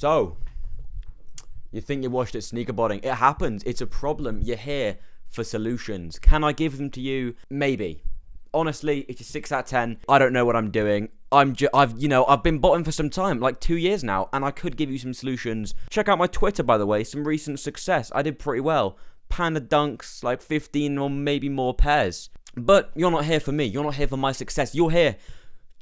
So, you think you're washed at sneaker botting. It happens. It's a problem. You're here for solutions. Can I give them to you? Maybe. Honestly, it's a 6 out of 10. I don't know what I'm doing. I've been botting for some time, like 2 years now, and I could give you some solutions. Check out my Twitter, by the way. Some recent success. I did pretty well. Panda dunks, like 15 or maybe more pairs. But you're not here for me. You're not here for my success. You're here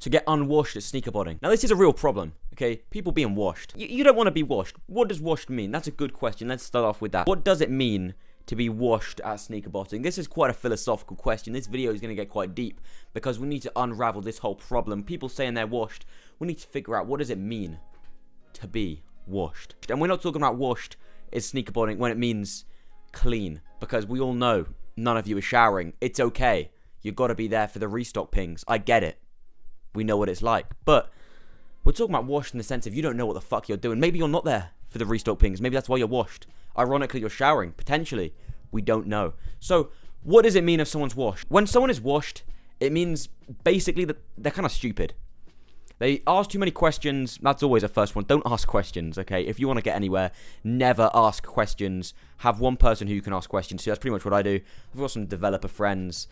to get unwashed at sneaker botting. Now, this is a real problem, okay? People being washed. You don't want to be washed. What does washed mean? That's a good question. Let's start off with that. What does it mean to be washed at sneaker botting? This is quite a philosophical question. This video is going to get quite deep because we need to unravel this whole problem. People saying they're washed. We need to figure out, what does it mean to be washed? And we're not talking about washed as sneaker botting when it means clean, because we all know none of you are showering. It's okay. You got to be there for the restock pings. I get it. We know what it's like. But we're talking about washed in the sense of you don't know what the fuck you're doing. Maybe you're not there for the restock pings. Maybe that's why you're washed. Ironically, you're showering. Potentially. We don't know. So, what does it mean if someone's washed? When someone is washed, it means basically that they're kind of stupid. They ask too many questions. That's always a first one. Don't ask questions, okay? If you want to get anywhere, never ask questions. Have one person who you can ask questions to. That's pretty much what I do. I've got some developer friends.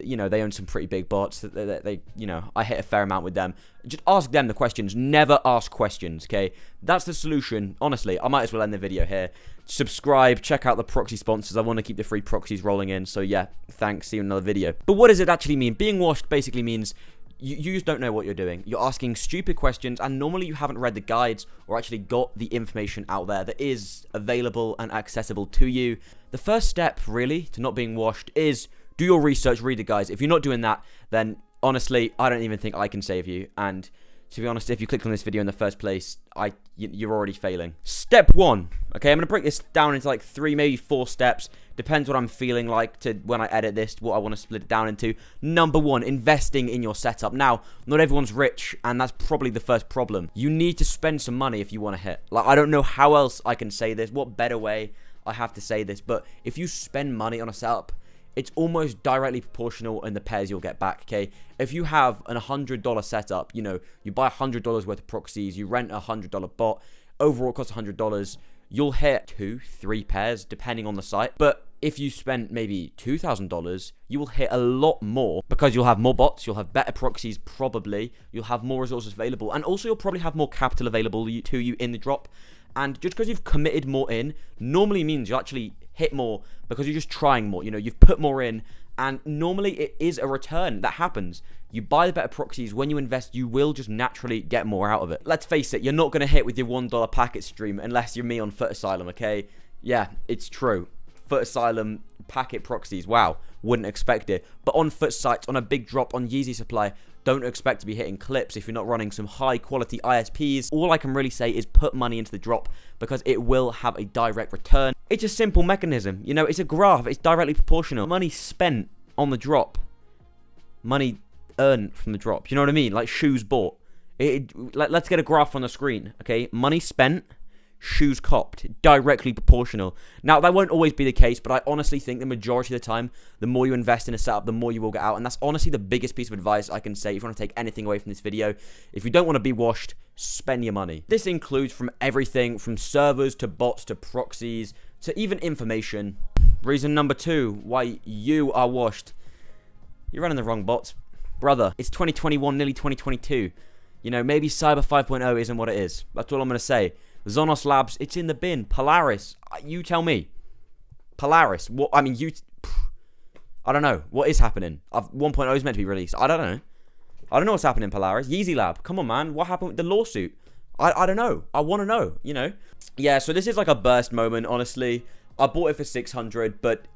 You know, they own some pretty big bots. I hit a fair amount with them. Just ask them the questions. Never ask questions, okay? That's the solution. Honestly, I might as well end the video here. Subscribe. Check out the proxy sponsors. I want to keep the free proxies rolling in. So, yeah, thanks. See you in another video. But what does it actually mean? Being washed basically means you just don't know what you're doing. You're asking stupid questions, and normally you haven't read the guides or actually got the information out there that is available and accessible to you. The first step, really, to not being washed is do your research, read the guides. If you're not doing that, then honestly, I don't even think I can save you. And to be honest, if you clicked on this video in the first place, you're already failing. Step 1. Okay, I'm going to break this down into like 3, maybe 4 steps. Depends what I'm feeling like to when I edit this, what I want to split it down into. Number 1, investing in your setup. Now, not everyone's rich, and that's probably the first problem. You need to spend some money if you want to hit. Like, I don't know how else I can say this, what better way I have to say this, but if you spend money on a setup, it's almost directly proportional in the pairs you'll get back, okay? If you have an $100 setup, you know, you buy $100 worth of proxies, you rent a $100 bot, overall it costs $100, you'll hit 2, 3 pairs, depending on the site. But if you spend maybe $2,000, you will hit a lot more because you'll have more bots, you'll have better proxies probably, you'll have more resources available, and also you'll probably have more capital available to you in the drop. And just because you've committed more in, normally means you actually hit more because you're just trying more. You know, you've put more in, and normally it is a return that happens. You buy the better proxies. When you invest, you will just naturally get more out of it. Let's face it, you're not going to hit with your $1 packet stream unless you're me on 𝙎𝙋𝙊𝙉, okay? Yeah, it's true. 𝙎𝙉𝙊𝙉 packet proxies, wow, wouldn't expect it. But on foot sites, on a big drop, on Yeezy supply, don't expect to be hitting clips if you're not running some high quality ISPs. All I can really say is put money into the drop because it will have a direct return. It's a simple mechanism, you know, it's a graph, it's directly proportional. Money spent on the drop, money earned from the drop, you know what I mean? Like shoes bought. Let's get a graph on the screen, okay? Money spent, shoes copped, directly proportional. Now, that won't always be the case, but I honestly think the majority of the time, the more you invest in a setup, the more you will get out. And that's honestly the biggest piece of advice I can say if you want to take anything away from this video. If you don't want to be washed, spend your money. This includes from everything from servers to bots to proxies to even information. Reason number 2 why you are washed. You're running the wrong bots. Brother, it's 2021, nearly 2022. You know, maybe Cyber 5.0 isn't what it is. That's all I'm going to say. Zonos Labs, it's in the bin. Polaris, you tell me. Polaris, what? I mean, I don't know. What is happening? 1.0 is meant to be released. I don't know. I don't know what's happening, Polaris. Yeezy Lab, come on, man. What happened with the lawsuit? I don't know. I want to know, you know. Yeah, so this is like a burst moment, honestly. I bought it for 600, but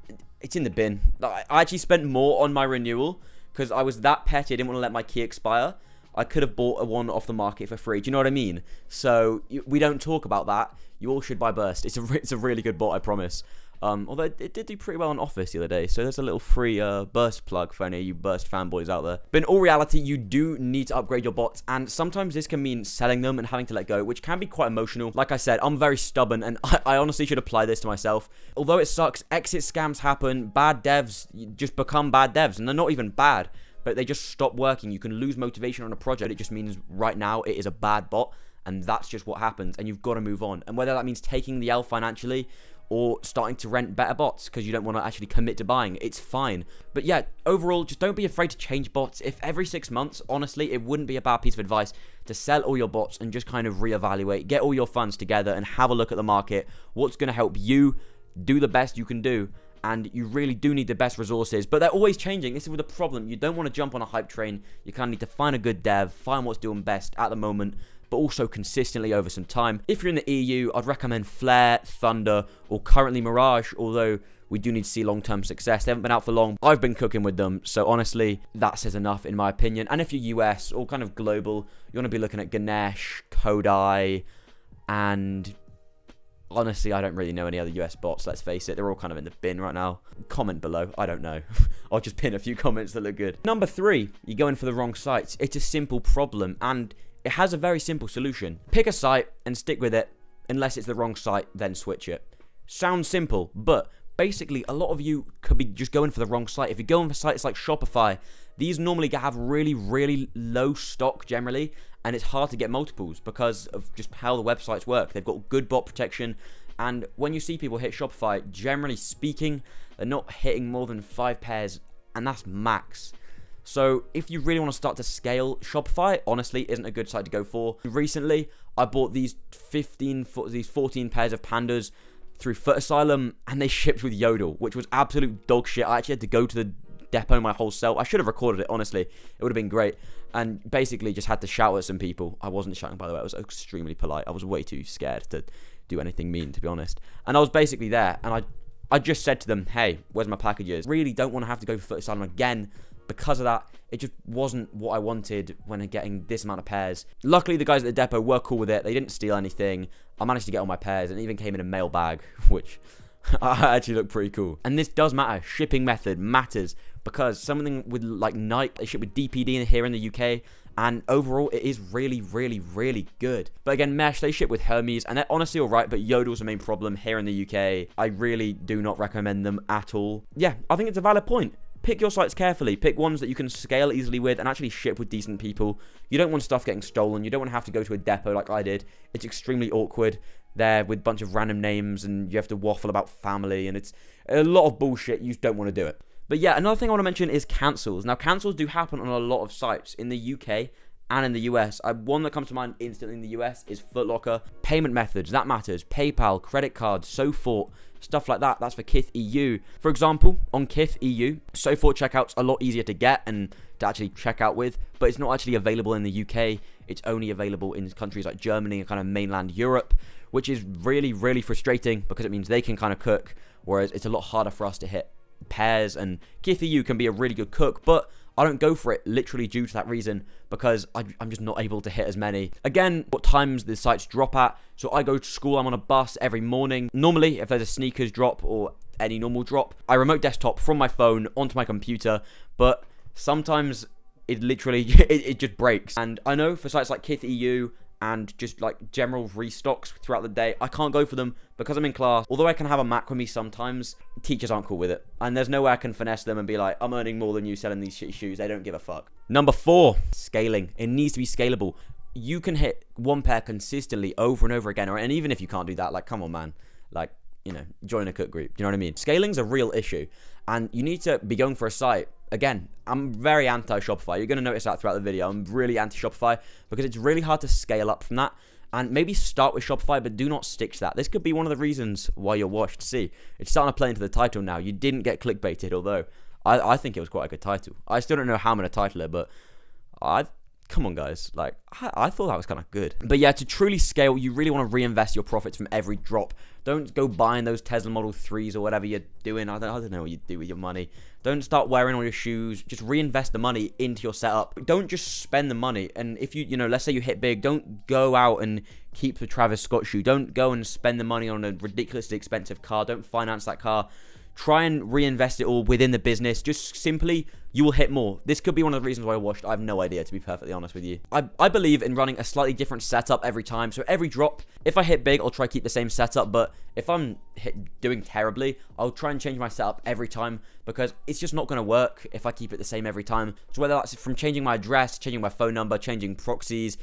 it's in the bin. I actually spent more on my renewal because I was that petty. I didn't want to let my key expire. I could have bought one off the market for free. Do you know what I mean? So we don't talk about that. You all should buy Burst. It's a really good bot, I promise. Although it did do pretty well on Office the other day. So there's a little free Burst plug for any of you Burst fanboys out there. But in all reality, you do need to upgrade your bots. And sometimes this can mean selling them and having to let go, which can be quite emotional. Like I said, I'm very stubborn. And I honestly should apply this to myself. Although it sucks, exit scams happen. Bad devs just become bad devs. And they're not even bad, but they just stop working. You can lose motivation on a project. It just means right now it is a bad bot and that's just what happens, and you've got to move on. And whether that means taking the L financially or starting to rent better bots because you don't want to actually commit to buying, it's fine. But yeah, overall, just don't be afraid to change bots. If every 6 months, honestly, it wouldn't be a bad piece of advice to sell all your bots and just kind of reevaluate, get all your funds together and have a look at the market, what's going to help you do the best you can do. And you really do need the best resources, but they're always changing. This is the problem. You don't want to jump on a hype train. You kind of need to find a good dev, find what's doing best at the moment, but also consistently over some time. If you're in the EU, I'd recommend Flare, Thunder, or currently Mirage, although we do need to see long-term success. They haven't been out for long. I've been cooking with them, so honestly, that says enough in my opinion. And if you're US or kind of global, you want to be looking at Ganesh, Kodai, and honestly, I don't really know any other US bots, let's face it. They're all kind of in the bin right now. Comment below. I don't know. I'll just pin a few comments that look good. Number 3, you're going for the wrong sites. It's a simple problem, and it has a very simple solution. Pick a site and stick with it. Unless it's the wrong site, then switch it. Sounds simple, but basically, a lot of you could be just going for the wrong site. If you're going for sites like Shopify, these normally have really, really low stock generally, and it's hard to get multiples because of just how the websites work. They've got good bot protection, and when you see people hit Shopify, generally speaking, they're not hitting more than 5 pairs, and that's max. So if you really want to start to scale, Shopify honestly isn't a good site to go for. Recently, I bought these 14 pairs of pandas through Foot Asylum, and they shipped with Yodel, which was absolute dog shit. I actually had to go to the depot my whole self. I should have recorded it, honestly. It would have been great. And basically just had to shout at some people. I wasn't shouting, by the way. I was extremely polite. I was way too scared to do anything mean, to be honest. And I was basically there, and I just said to them, hey, where's my packages? Really don't want to have to go for Foot Asylum again. Because of that, it just wasn't what I wanted when getting this amount of pairs. Luckily, the guys at the depot were cool with it. They didn't steal anything. I managed to get all my pairs, and it even came in a mail bag, which actually looked pretty cool. And this does matter. Shipping method matters, because something with like Nike, they ship with DPD here in the UK, and overall it is really, really, really good. But again, Mesh, they ship with Hermes, and they're honestly alright, but Yodel's the main problem here in the UK. I really do not recommend them at all. Yeah, I think it's a valid point. Pick your sites carefully. Pick ones that you can scale easily with and actually ship with decent people. You don't want stuff getting stolen. You don't want to have to go to a depot like I did. It's extremely awkward there with a bunch of random names, and you have to waffle about family, and it's a lot of bullshit. You just don't want to do it. But yeah, another thing I want to mention is cancels. Now, cancels do happen on a lot of sites in the UK and in the US. One that comes to mind instantly in the US is Foot Locker. Payment methods, that matters. PayPal, credit cards, so forth. Stuff like that. That's for Kith EU. For example, on Kith EU, so forth checkout's a lot easier to get and to actually check out with, but it's not actually available in the UK. It's only available in countries like Germany and kind of mainland Europe, which is really, really frustrating because it means they can kind of cook, whereas it's a lot harder for us to hit pairs. And Kith EU can be a really good cook, but I don't go for it literally due to that reason, because I'm just not able to hit as many. Again, what times the sites drop at. So I go to school, I'm on a bus every morning. Normally, if there's a sneakers drop or any normal drop, I remote desktop from my phone onto my computer, but sometimes it literally, it just breaks. And I know for sites like Kith EU and just like general restocks throughout the day, I can't go for them because I'm in class. Although I can have a Mac with me sometimes, teachers aren't cool with it. And there's no way I can finesse them and be like, I'm earning more than you selling these shitty shoes. They don't give a fuck. Number 4, scaling. It needs to be scalable. You can hit one pair consistently over and over again. And even if you can't do that, like, come on, man. Like, you know, join a cook group. Do you know what I mean? Scaling's a real issue. And you need to be going for a site. Again, I'm very anti-Shopify. You're going to notice that throughout the video. I'm really anti-Shopify because it's really hard to scale up from that. And maybe start with Shopify, but do not stick to that. This could be one of the reasons why you're washed. See, it's starting to play into the title now. You didn't get clickbaited, although I think it was quite a good title. I still don't know how I'm going to title it, but come on, guys. Like, I thought that was kind of good. But yeah, to truly scale, you really want to reinvest your profits from every drop. Don't go buying those Tesla Model 3s or whatever you're doing. I don't know what you do with your money. Don't start wearing all your shoes. Just reinvest the money into your setup. Don't just spend the money. And if you know, let's say you hit big, don't go out and keep the Travis Scott shoe. Don't go and spend the money on a ridiculously expensive car. Don't finance that car. Try and reinvest it all within the business. Just simply, you will hit more. This could be one of the reasons why I washed. I have no idea, to be perfectly honest with you. I believe in running a slightly different setup every time. So every drop, if I hit big, I'll try to keep the same setup. But if I'm doing terribly, I'll try and change my setup every time, because it's just not going to work if I keep it the same every time. So whether that's from changing my address, changing my phone number, changing proxies,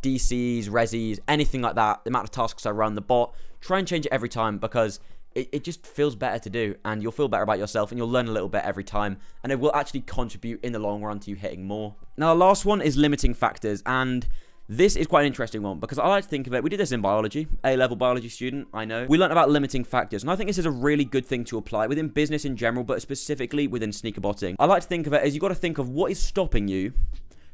DCs, resis, anything like that, the amount of tasks I run, the bot, try and change it every time, because it just feels better to do, and you'll feel better about yourself, and you'll learn a little bit every time, and it will actually contribute in the long run to you hitting more. Now, the last one is limiting factors, and this is quite an interesting one, because I like to think of it, we did this in biology, A-level biology student, I know. We learned about limiting factors, and I think this is a really good thing to apply within business in general, but specifically within sneaker botting. I like to think of it as you've got to think of what is stopping you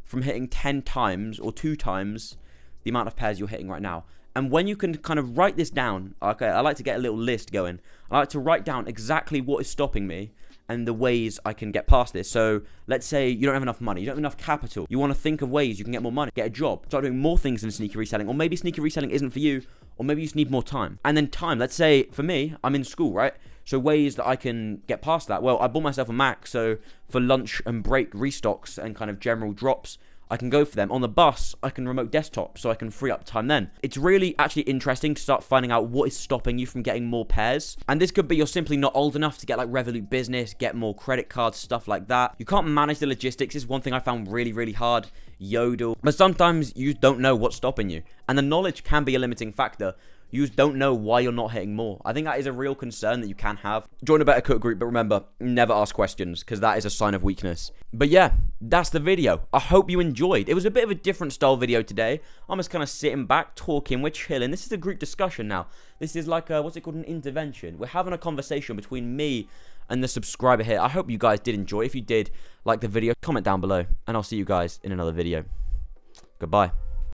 from hitting 10 times or 2 times the amount of pairs you're hitting right now. And when you can kind of write this down, okay, I like to get a little list going. I like to write down exactly what is stopping me and the ways I can get past this. So let's say you don't have enough money, you don't have enough capital. You want to think of ways you can get more money, get a job, start doing more things in sneaker reselling, or maybe sneaker reselling isn't for you, or maybe you just need more time. And then time, let's say for me, I'm in school, right? So ways that I can get past that. Well, I bought myself a Mac, so for lunch and break restocks and kind of general drops, I can go for them. On the bus, I can remote desktop, so I can free up time then. It's really actually interesting to start finding out what is stopping you from getting more pairs. And this could be you're simply not old enough to get like Revolut Business, get more credit cards, stuff like that. You can't manage the logistics. This is one thing I found really, really hard. Yodel. But sometimes you don't know what's stopping you. And the knowledge can be a limiting factor. You just don't know why you're not hitting more. I think that is a real concern that you can have. Join a better cook group, but remember, never ask questions, because that is a sign of weakness. But yeah, that's the video. I hope you enjoyed. It was a bit of a different style video today. I'm just kind of sitting back, talking, we're chilling. This is a group discussion now. This is like, what's it called, an intervention. We're having a conversation between me and the subscriber here. I hope you guys did enjoy. If you did, like the video, comment down below, and I'll see you guys in another video. Goodbye.